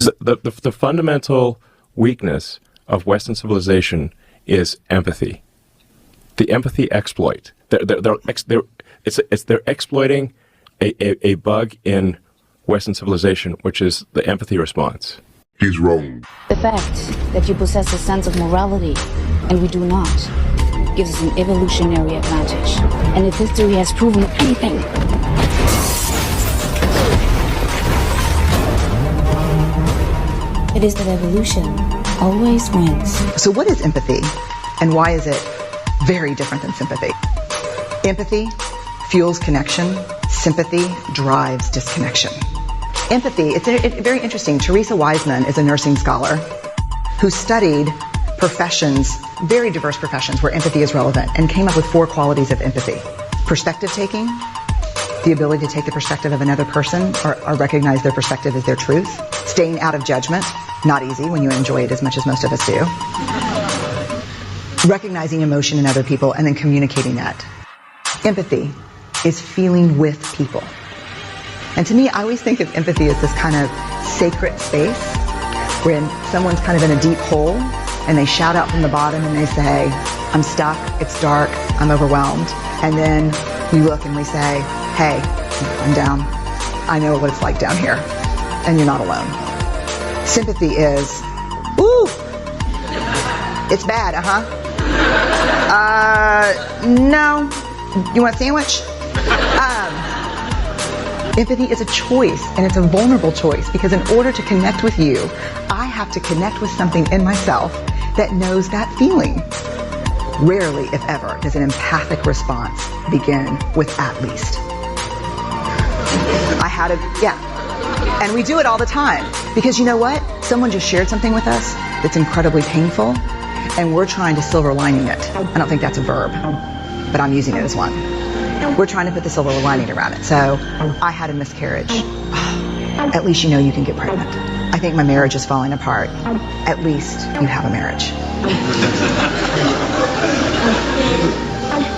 The fundamental weakness of Western civilization is empathy. The empathy exploit. They're exploiting a bug in Western civilization, which is the empathy response. He's wrong. The fact that you possess a sense of morality and we do not gives us an evolutionary advantage. And if history has proven anything, it is that evolution always wins. So what is empathy, and why is it very different than sympathy? Empathy fuels connection. Sympathy drives disconnection. Empathy, it's very interesting. Teresa Wiseman is a nursing scholar who studied professions, very diverse professions where empathy is relevant, and came up with 4 qualities of empathy. Perspective taking, the ability to take the perspective of another person or recognize their perspective as their truth. Staying out of judgment, not easy when you enjoy it as much as most of us do. Recognizing emotion in other people and then communicating that. Empathy is feeling with people. And to me, I always think of empathy as this kind of sacred space when someone's kind of in a deep hole and they shout out from the bottom and they say, I'm stuck, it's dark, I'm overwhelmed. And then we look and we say, hey, I'm down. I know what it's like down here. And you're not alone. Sympathy is, ooh, it's bad, no. You want a sandwich? Empathy is a choice, and it's a vulnerable choice, because in order to connect with you, I have to connect with something in myself that knows that feeling. Rarely, if ever, does an empathic response begin with at least. And we do it all the time, because you know what? Someone just shared something with us that's incredibly painful, and we're trying to silver lining it. I don't think that's a verb, but I'm using it as one. We're trying to put the silver lining around it. So, I had a miscarriage. At least you know you can get pregnant. I think my marriage is falling apart. At least you have a marriage.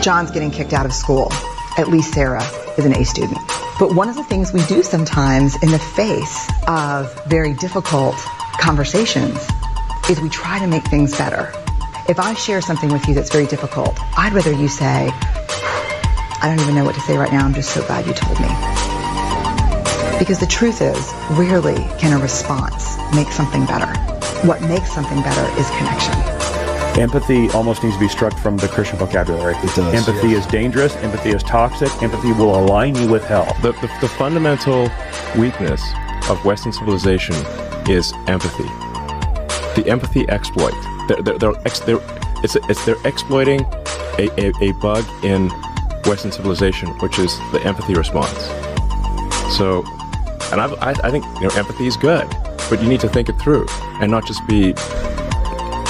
John's getting kicked out of school. At least Sarah is an A student. But one of the things we do sometimes in the face of very difficult conversations is we try to make things better. If I share something with you that's very difficult, I'd rather you say, I don't even know what to say right now, I'm just so glad you told me. Because the truth is, rarely can a response make something better. What makes something better is connection. Empathy almost needs to be struck from the Christian vocabulary. It does. Empathy is dangerous. Empathy is toxic. Empathy will align you with hell. The fundamental weakness of Western civilization is empathy. The empathy exploit. They're exploiting a bug in Western civilization, which is the empathy response. So, and I think empathy is good, but you need to think it through and not just be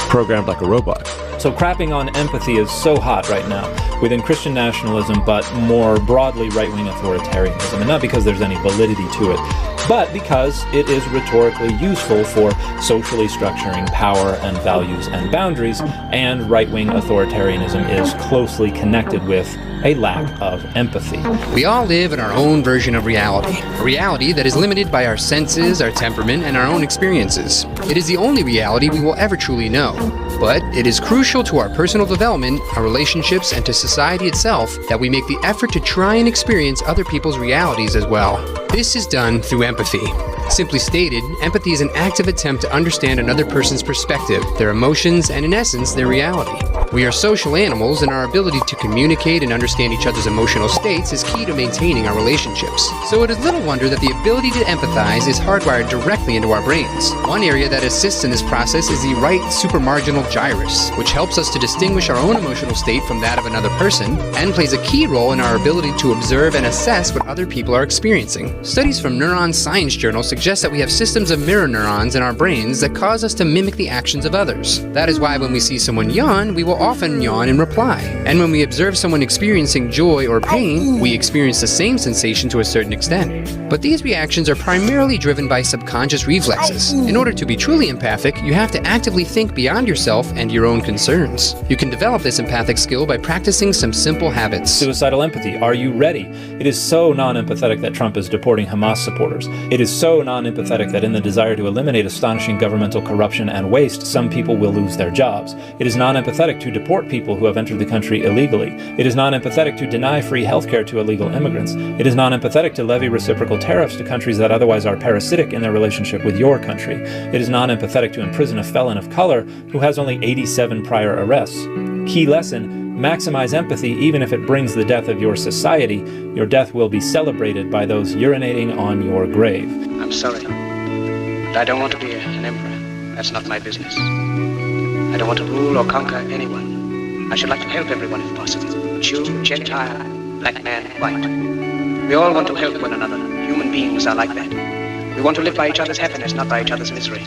programmed like a robot. So crapping on empathy is so hot right now within Christian nationalism, but more broadly right-wing authoritarianism, and not because there's any validity to it, but because it is rhetorically useful for socially structuring power and values and boundaries, and right-wing authoritarianism is closely connected with a lack of empathy. We all live in our own version of reality, a reality that is limited by our senses, our temperament, and our own experiences. It is the only reality we will ever truly know. But it is crucial to our personal development, our relationships, and to society itself that we make the effort to try and experience other people's realities as well. This is done through empathy. Simply stated, empathy is an active attempt to understand another person's perspective, their emotions, and in essence, their reality. We are social animals, and our ability to communicate and understand each other's emotional states is key to maintaining our relationships. So it is little wonder that the ability to empathize is hardwired directly into our brains. One area that assists in this process is the right supramarginal gyrus, which helps us to distinguish our own emotional state from that of another person, and plays a key role in our ability to observe and assess what other people are experiencing. Studies from Neuron Science Journal suggest that we have systems of mirror neurons in our brains that cause us to mimic the actions of others. That is why when we see someone yawn, we will often yawn in reply. And when we observe someone experiencing joy or pain, we experience the same sensation to a certain extent. But these reactions are primarily driven by subconscious reflexes. In order to be truly empathic, you have to actively think beyond yourself and your own concerns. You can develop this empathic skill by practicing some simple habits. Suicidal empathy. Are you ready? It is so non-empathetic that Trump is deporting Hamas supporters. It is so non-empathetic that in the desire to eliminate astonishing governmental corruption and waste, some people will lose their jobs. It is non-empathetic to deport people who have entered the country illegally. It is non-empathetic to deny free healthcare to illegal immigrants. It is non-empathetic to levy reciprocal tariffs to countries that otherwise are parasitic in their relationship with your country. It is non-empathetic to imprison a felon of color who has only 87 prior arrests. Key lesson: maximize empathy even if it brings the death of your society. Your death will be celebrated by those urinating on your grave. I'm sorry, but I don't want to be an emperor. That's not my business. I don't want to rule or conquer anyone. I should like to help everyone if possible. Jew, Gentile, black man, white. We all want to help one another. Human beings are like that. We want to live by each other's happiness, not by each other's misery.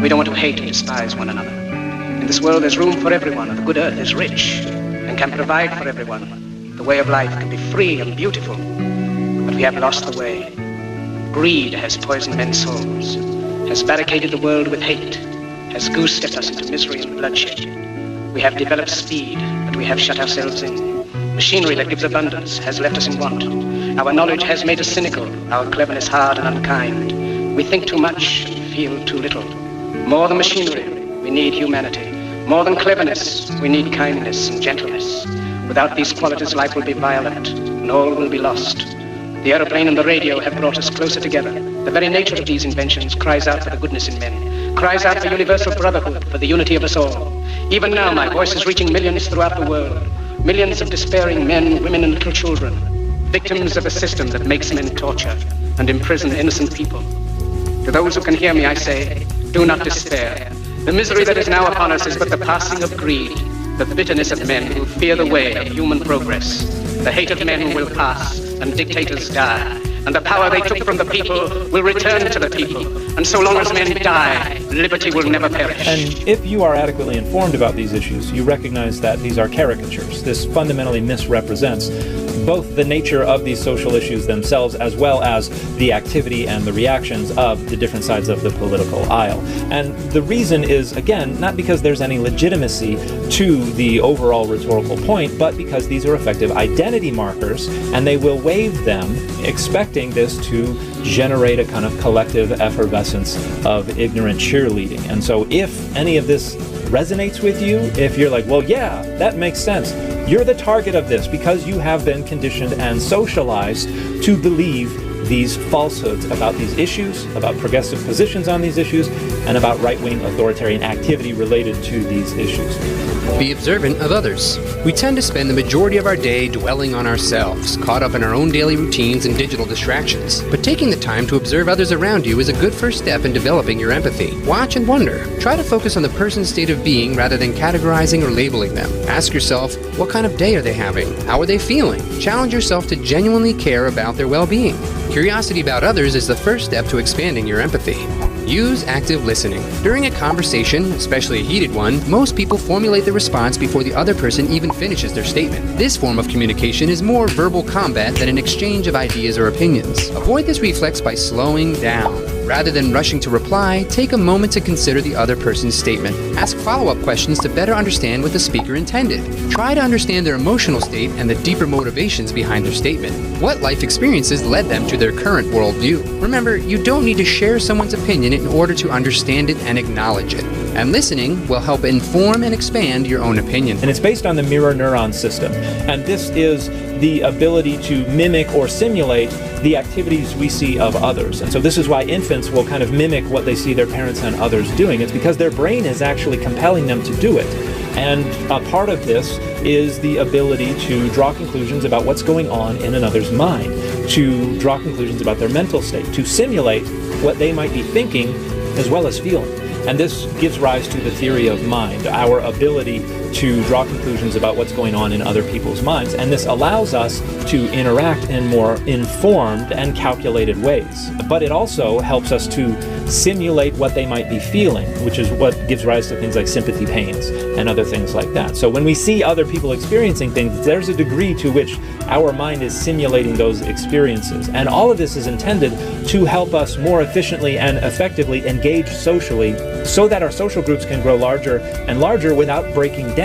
We don't want to hate and despise one another. In this world there's room for everyone, and the good earth is rich and can provide for everyone. The way of life can be free and beautiful, but we have lost the way. Greed has poisoned men's souls, has barricaded the world with hate, has goose-stepped us into misery and bloodshed. We have developed speed, but we have shut ourselves in. Machinery that gives abundance has left us in want. Our knowledge has made us cynical, our cleverness hard and unkind. We think too much and feel too little. More than machinery, we need humanity. More than cleverness, we need kindness and gentleness. Without these qualities, life will be violent, and all will be lost. The aeroplane and the radio have brought us closer together. The very nature of these inventions cries out for the goodness in men, cries out for universal brotherhood, for the unity of us all. Even now, my voice is reaching millions throughout the world. Millions of despairing men, women, and little children, victims of a system that makes men torture and imprison innocent people. To those who can hear me, I say, do not despair. The misery that is now upon us is but the passing of greed, the bitterness of men who fear the way of human progress. The hate of men will pass, and dictators die, and the power they took from the people will return to the people. And so long as men die, liberty will never perish. And if you are adequately informed about these issues, you recognize that these are caricatures. This fundamentally misrepresents both the nature of these social issues themselves as well as the activity and the reactions of the different sides of the political aisle. And the reason is, again, not because there's any legitimacy to the overall rhetorical point, but because these are effective identity markers, and they will wave them expecting this to generate a kind of collective effervescence of ignorant cheerleading. And so if any of this resonates with you, if you're like, well, yeah, that makes sense, you're the target of this because you have been conditioned and socialized to believe these falsehoods about these issues, about progressive positions on these issues, and about right-wing authoritarian activity related to these issues. Be observant of others. We tend to spend the majority of our day dwelling on ourselves, caught up in our own daily routines and digital distractions. But taking the time to observe others around you is a good first step in developing your empathy. Watch and wonder. Try to focus on the person's state of being rather than categorizing or labeling them. Ask yourself, what kind of day are they having? How are they feeling? Challenge yourself to genuinely care about their well-being. Curiosity about others is the first step to expanding your empathy. Use active listening. During a conversation, especially a heated one, most people formulate the response before the other person even finishes their statement. This form of communication is more verbal combat than an exchange of ideas or opinions. Avoid this reflex by slowing down. Rather than rushing to reply, take a moment to consider the other person's statement. Ask follow-up questions to better understand what the speaker intended. Try to understand their emotional state and the deeper motivations behind their statement. What life experiences led them to their current worldview? Remember, you don't need to share someone's opinion in order to understand it and acknowledge it. And listening will help inform and expand your own opinion. And it's based on the mirror neuron system. And this is the ability to mimic or simulate the activities we see of others. And so this is why infants will kind of mimic what they see their parents and others doing. It's because their brain is actually compelling them to do it. And a part of this is the ability to draw conclusions about what's going on in another's mind, to draw conclusions about their mental state, to simulate what they might be thinking as well as feeling. And this gives rise to the theory of mind, our ability to draw conclusions about what's going on in other people's minds. And this allows us to interact in more informed and calculated ways. But it also helps us to simulate what they might be feeling, which is what gives rise to things like sympathy pains and other things like that. So when we see other people experiencing things, there's a degree to which our mind is simulating those experiences. And all of this is intended to help us more efficiently and effectively engage socially so that our social groups can grow larger and larger without breaking down.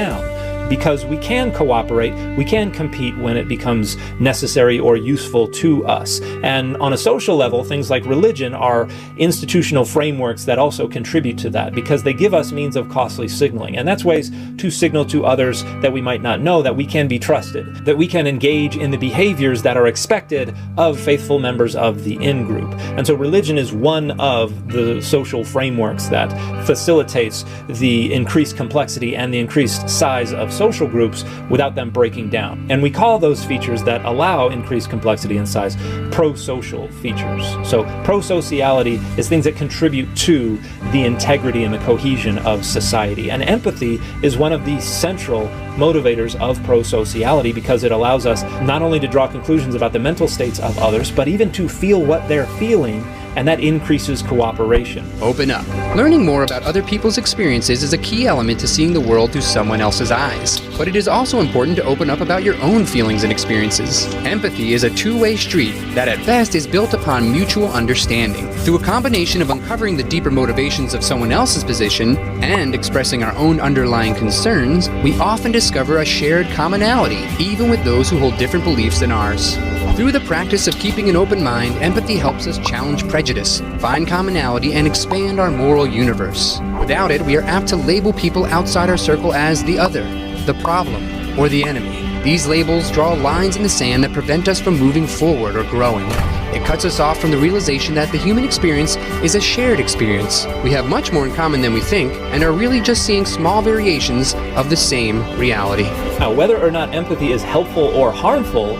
because we can cooperate, we can compete when it becomes necessary or useful to us. And on a social level, things like religion are institutional frameworks that also contribute to that, because they give us means of costly signaling. And that's ways to signal to others that we might not know that we can be trusted, that we can engage in the behaviors that are expected of faithful members of the in-group. And so religion is one of the social frameworks that facilitates the increased complexity and the increased size of social groups without them breaking down. And we call those features that allow increased complexity and size pro-social features. So pro-sociality is things that contribute to the integrity and the cohesion of society. And empathy is one of the central motivators of pro-sociality, because it allows us not only to draw conclusions about the mental states of others, but even to feel what they're feeling, and that increases cooperation. Open up. Learning more about other people's experiences is a key element to seeing the world through someone else's eyes. But it is also important to open up about your own feelings and experiences. Empathy is a two-way street that at best is built upon mutual understanding. Through a combination of uncovering the deeper motivations of someone else's position and expressing our own underlying concerns, we often discover a shared commonality, even with those who hold different beliefs than ours. Through the practice of keeping an open mind, empathy helps us challenge prejudice, find commonality, and expand our moral universe. Without it, we are apt to label people outside our circle as the other, the problem, or the enemy. These labels draw lines in the sand that prevent us from moving forward or growing. It cuts us off from the realization that the human experience is a shared experience. We have much more in common than we think, and are really just seeing small variations of the same reality. Now, whether or not empathy is helpful or harmful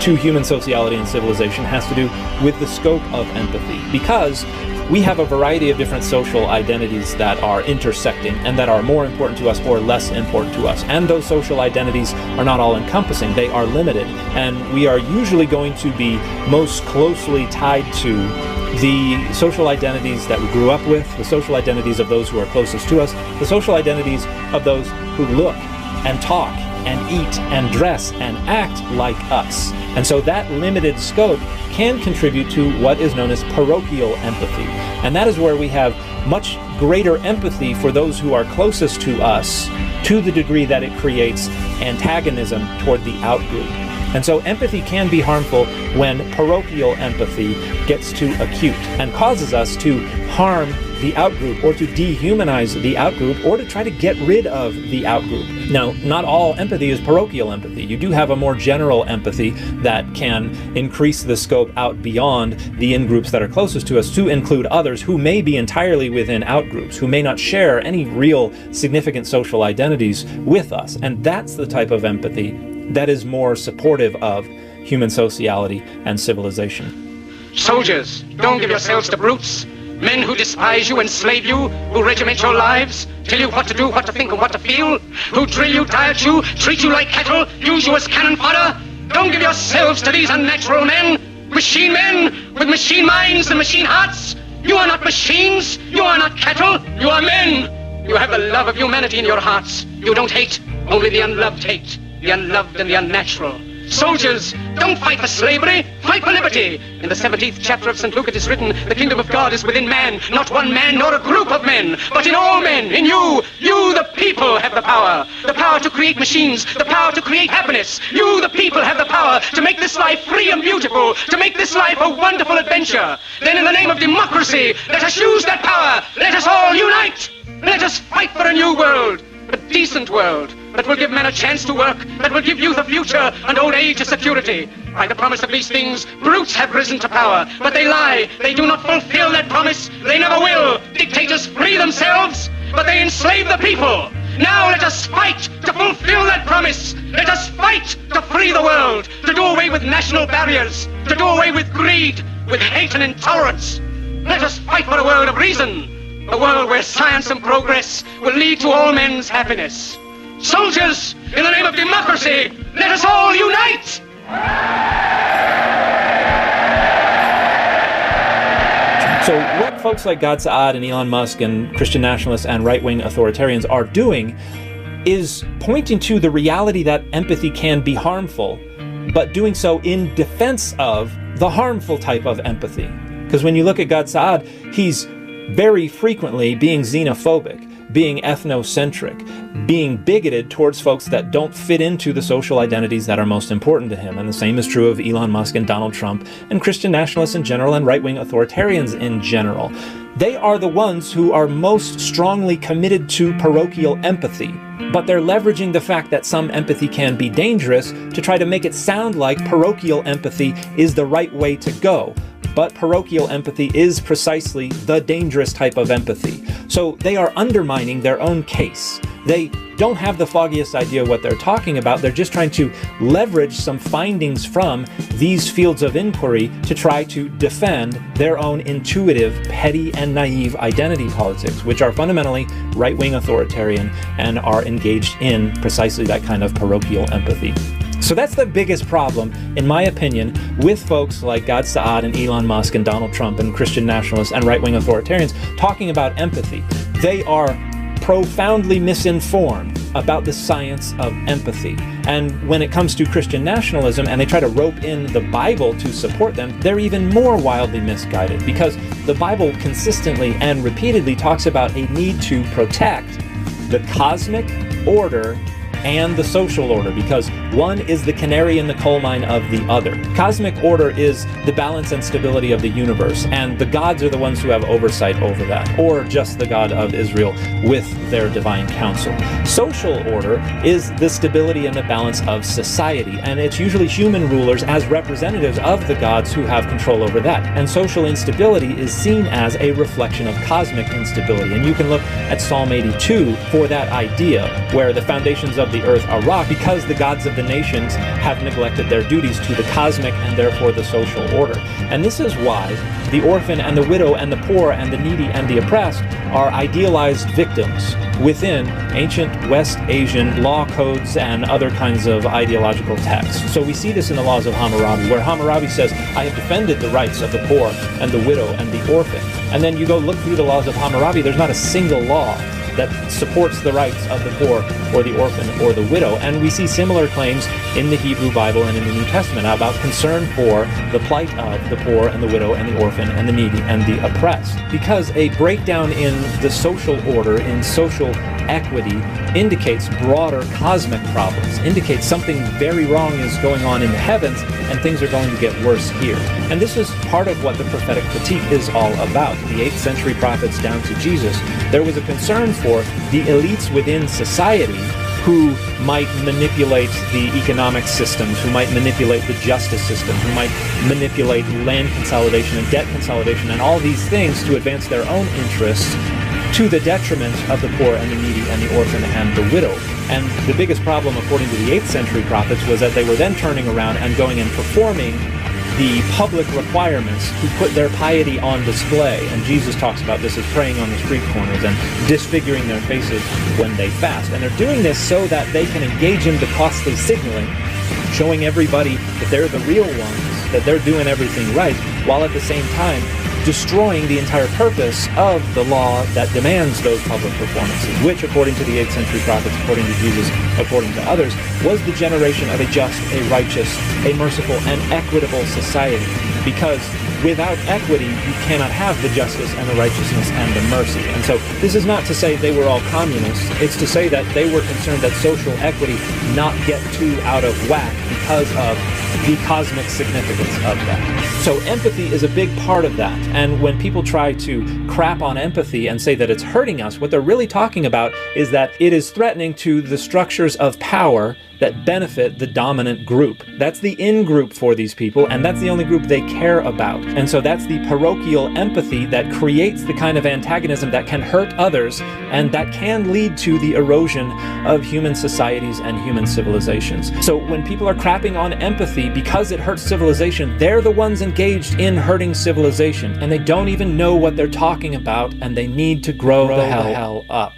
to human sociality and civilization has to do with the scope of empathy, because we have a variety of different social identities that are intersecting and that are more important to us or less important to us. And those social identities are not all encompassing, they are limited. And we are usually going to be most closely tied to the social identities that we grew up with, the social identities of those who are closest to us, the social identities of those who look and talk and eat and dress and act like us. And so that limited scope can contribute to what is known as parochial empathy. And that is where we have much greater empathy for those who are closest to us, to the degree that it creates antagonism toward the outgroup. And so empathy can be harmful when parochial empathy gets too acute and causes us to harm the outgroup, or to dehumanize the outgroup, or to try to get rid of the outgroup. Now, not all empathy is parochial empathy. You do have a more general empathy that can increase the scope out beyond the in-groups that are closest to us to include others who may be entirely within outgroups, who may not share any real significant social identities with us. And that's the type of empathy that is more supportive of human sociality and civilization. Soldiers, don't give yourselves to brutes. Men who despise you, enslave you, who regiment your lives, tell you what to do, what to think, and what to feel, who drill you, diet you, treat you like cattle, use you as cannon fodder. Don't give yourselves to these unnatural men with machine minds and machine hearts. You are not machines, you are not cattle, you are men. You have the love of humanity in your hearts. You don't hate, only the unloved hate, the unloved and the unnatural. Soldiers, don't fight for slavery, fight for liberty. In the 17th chapter of St. Luke it is written, the kingdom of God is within man, not one man nor a group of men, but in all men, in you. You, the people, have the power to create machines, the power to create happiness. You, the people, have the power to make this life free and beautiful, to make this life a wonderful adventure. Then in the name of democracy, let us use that power. Let us all unite. Let us fight for a new world, a decent world, that will give men a chance to work, that will give youth a future and old age a security. By the promise of these things, brutes have risen to power, but they lie. They do not fulfill that promise. They never will. Dictators free themselves, but they enslave the people. Now let us fight to fulfill that promise. Let us fight to free the world, to do away with national barriers, to do away with greed, with hate and intolerance. Let us fight for a world of reason, a world where science and progress will lead to all men's happiness. Soldiers, in the name of democracy, let us all unite! So what folks like Gad Saad and Elon Musk and Christian nationalists and right-wing authoritarians are doing is pointing to the reality that empathy can be harmful, but doing so in defense of the harmful type of empathy. Because when you look at Gad Saad, he's very frequently being xenophobic, being ethnocentric, being bigoted towards folks that don't fit into the social identities that are most important to him. And the same is true of Elon Musk and Donald Trump and Christian nationalists in general and right-wing authoritarians in general. They are the ones who are most strongly committed to parochial empathy, but they're leveraging the fact that some empathy can be dangerous to try to make it sound like parochial empathy is the right way to go. But parochial empathy is precisely the dangerous type of empathy. So they are undermining their own case. They don't have the foggiest idea what they're talking about. They're just trying to leverage some findings from these fields of inquiry to try to defend their own intuitive, petty, and naive identity politics, which are fundamentally right-wing authoritarian and are engaged in precisely that kind of parochial empathy. So that's the biggest problem, in my opinion, with folks like Gad Saad and Elon Musk and Donald Trump and Christian nationalists and right-wing authoritarians talking about empathy. They are profoundly misinformed about the science of empathy. And when it comes to Christian nationalism and they try to rope in the Bible to support them, they're even more wildly misguided, because the Bible consistently and repeatedly talks about a need to protect the cosmic order and the social order, because one is the canary in the coal mine of the other. Cosmic order is the balance and stability of the universe, and the gods are the ones who have oversight over that, or just the God of Israel with their divine counsel. Social order is the stability and the balance of society, and it's usually human rulers as representatives of the gods who have control over that. And social instability is seen as a reflection of cosmic instability, and you can look at Psalm 82 for that idea, where the foundations of the earth are rock because the gods of the nations have neglected their duties to the cosmic and therefore the social order. And this is why the orphan and the widow and the poor and the needy and the oppressed are idealized victims within ancient West Asian law codes and other kinds of ideological texts. So we see this in the laws of Hammurabi, where Hammurabi says, I have defended the rights of the poor and the widow and the orphan. And then you go look through the laws of Hammurabi, there's not a single law that supports the rights of the poor or the orphan or the widow. And we see similar claims in the Hebrew Bible and in the New Testament about concern for the plight of the poor and the widow and the orphan and the needy and the oppressed. Because a breakdown in the social order, in social equity, indicates broader cosmic problems, indicates something very wrong is going on in the heavens and things are going to get worse here. And this is part of what the prophetic critique is all about. The 8th century prophets down to Jesus, there was a concern for the elites within society who might manipulate the economic systems, who might manipulate the justice system, who might manipulate land consolidation and debt consolidation and all these things to advance their own interests to the detriment of the poor and the needy and the orphan and the widow. And the biggest problem, according to the 8th century prophets, was that they were then turning around and going and performing the public requirements to put their piety on display. And Jesus talks about this as praying on the street corners and disfiguring their faces when they fast. And they're doing this so that they can engage in the costly signaling, showing everybody that they're the real ones, that they're doing everything right, while at the same time destroying the entire purpose of the law that demands those public performances, which, according to the 8th century prophets, according to Jesus, according to others, was the generation of a just, a righteous, a merciful, and equitable society. Because without equity, you cannot have the justice and the righteousness and the mercy. And so this is not to say they were all communists. It's to say that they were concerned that social equity not get too out of whack because of the cosmic significance of that. So empathy is a big part of that. And when people try to crap on empathy and say that it's hurting us, what they're really talking about is that it is threatening to the structures of power that benefit the dominant group. That's the in-group for these people, and that's the only group they care about. And so that's the parochial empathy that creates the kind of antagonism that can hurt others, and that can lead to the erosion of human societies and human civilizations. So when people are crapping on empathy because it hurts civilization, they're the ones engaged in hurting civilization, and they don't even know what they're talking about, and they need to grow the hell up.